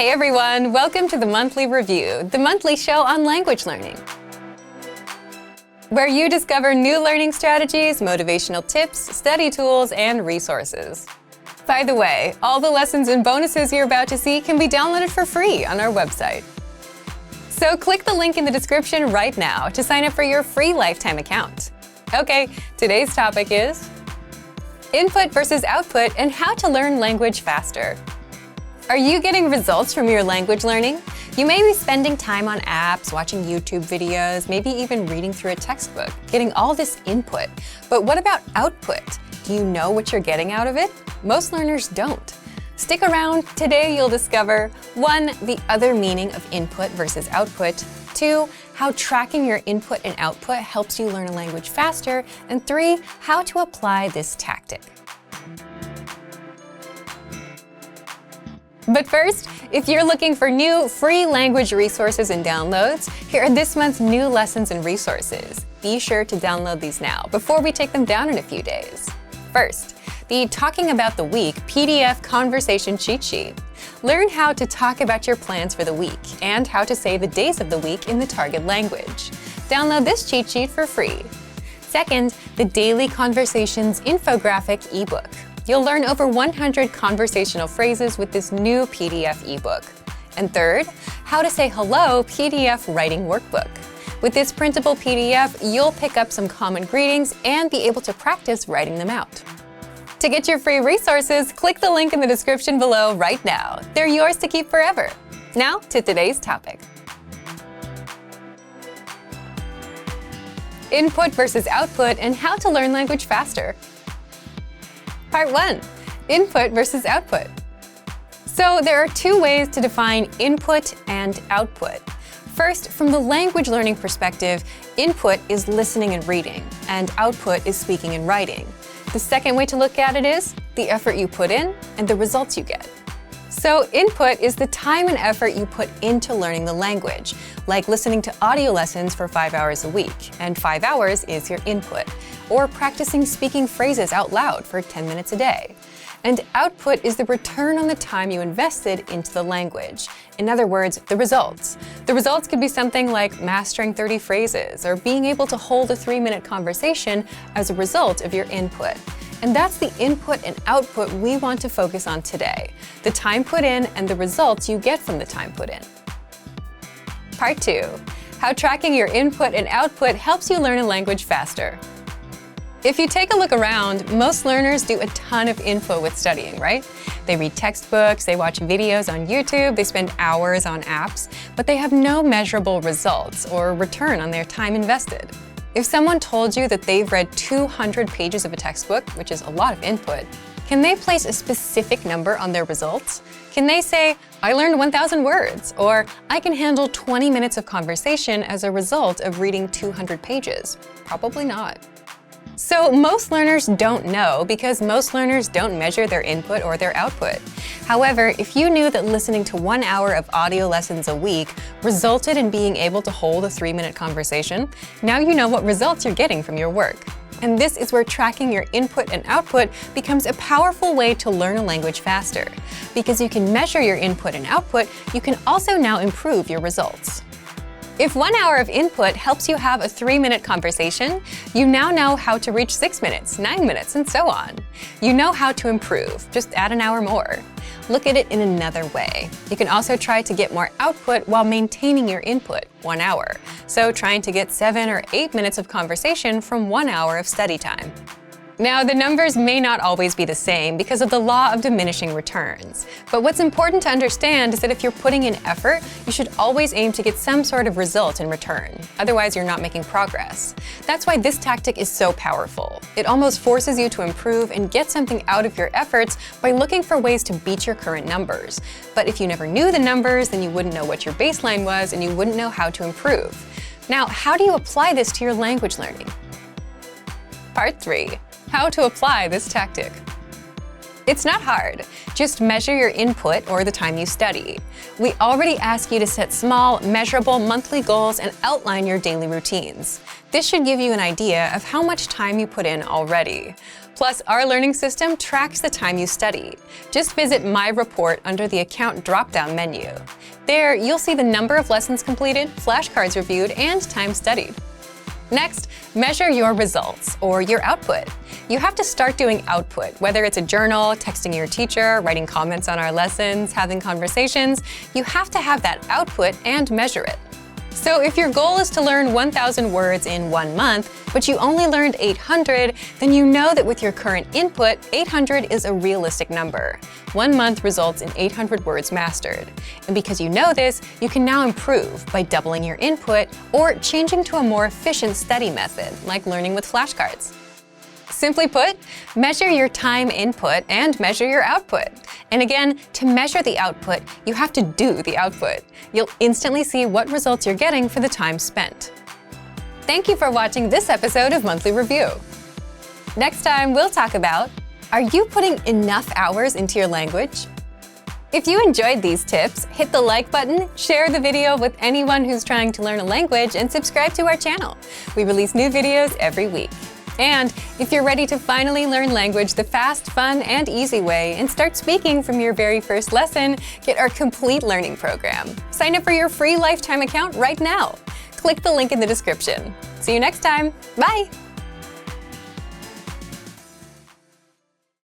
Hey everyone, welcome to the Monthly Review, the monthly show on language learning, where you discover new learning strategies, motivational tips, study tools, and resources. By the way, all the lessons and bonuses you're about to see can be downloaded for free on our website. So click the link in the description right now to sign up for your free lifetime account. Okay, today's topic is input versus output and how to learn language faster. Are you getting results from your language learning? You may be spending time on apps, watching YouTube videos, maybe even reading through a textbook, getting all this input. But what about output? Do you know what you're getting out of it? Most learners don't. Stick around. Today you'll discover 1. The other meaning of input versus output, 2. How tracking your input and output helps you learn a language faster, and 3. How to apply this tactic. But first, if you're looking for new free language resources and downloads, here are this month's new lessons and resources. Be sure to download these now before we take them down in a few days. First, the Talking About the Week PDF Conversation Cheat Sheet. Learn how to talk about your plans for the week and how to say the days of the week in the target language. Download this cheat sheet for free. Second, the Daily Conversations Infographic ebook. You'll learn over 100 conversational phrases with this new PDF ebook. And third, How to Say Hello PDF Writing Workbook. With this printable PDF, you'll pick up some common greetings and be able to practice writing them out. To get your free resources, click the link in the description below right now. They're yours to keep forever. Now to today's topic. Input versus output and how to learn language faster. Part 1. Input versus output. So there are two ways to define input and output. First, from the language learning perspective, input is listening and reading, and output is speaking and writing. The second way to look at it is the effort you put in and the results you get. So input is the time and effort you put into learning the language, like listening to audio lessons for 5 hours a week, and 5 hours is your input, or practicing speaking phrases out loud for 10 minutes a day. And output is the return on the time you invested into the language. In other words, the results. The results could be something like mastering 30 phrases or being able to hold a 3-minute conversation as a result of your input. And that's the input and output we want to focus on today, the time put in and the results you get from the time put in. Part 2. How tracking your input and output helps you learn a language faster. If you take a look around, most learners do a ton of info with studying, right? They read textbooks, they watch videos on YouTube, they spend hours on apps, but they have no measurable results or return on their time invested. If someone told you that they've read 200 pages of a textbook, which is a lot of input, can they place a specific number on their results? Can they say, I learned 1,000 words, or I can handle 20 minutes of conversation as a result of reading 200 pages? Probably not. So most learners don't know because most learners don't measure their input or their output. However, if you knew that listening to 1 hour of audio lessons a week resulted in being able to hold a 3-minute conversation, now you know what results you're getting from your work. And this is where tracking your input and output becomes a powerful way to learn a language faster. Because you can measure your input and output, you can also now improve your results. If 1 hour of input helps you have a 3-minute conversation, you now know how to reach 6 minutes, 9 minutes, and so on. You know how to improve, just add an hour more. Look at it in another way. You can also try to get more output while maintaining your input, 1 hour. So trying to get 7 or 8 minutes of conversation from 1 hour of study time. Now, the numbers may not always be the same because of the law of diminishing returns. But what's important to understand is that if you're putting in effort, you should always aim to get some sort of result in return. Otherwise, you're not making progress. That's why this tactic is so powerful. It almost forces you to improve and get something out of your efforts by looking for ways to beat your current numbers. But if you never knew the numbers, then you wouldn't know what your baseline was and you wouldn't know how to improve. Now, how do you apply this to your language learning? Part 3. How to apply this tactic. It's not hard. Just measure your input or the time you study. We already ask you to set small, measurable monthly goals and outline your daily routines. This should give you an idea of how much time you put in already. Plus, our learning system tracks the time you study. Just visit My Report under the Account drop-down menu. There, you'll see the number of lessons completed, flashcards reviewed, and time studied. Next, measure your results, or your output. You have to start doing output, whether it's a journal, texting your teacher, writing comments on our lessons, having conversations. You have to have that output and measure it. So if your goal is to learn 1,000 words in 1 month, but you only learned 800, then you know that with your current input, 800 is a realistic number. 1 month results in 800 words mastered. And because you know this, you can now improve by doubling your input or changing to a more efficient study method, like learning with flashcards. Simply put, measure your time input and measure your output. And again, to measure the output, you have to do the output. You'll instantly see what results you're getting for the time spent. Thank you for watching this episode of Monthly Review. Next time, we'll talk about, are you putting enough hours into your language? If you enjoyed these tips, hit the like button, share the video with anyone who's trying to learn a language, and subscribe to our channel. We release new videos every week. And if you're ready to finally learn language the fast, fun, and easy way and start speaking from your very first lesson, get our complete learning program. Sign up for your free lifetime account right now. Click the link in the description. See you next time. Bye!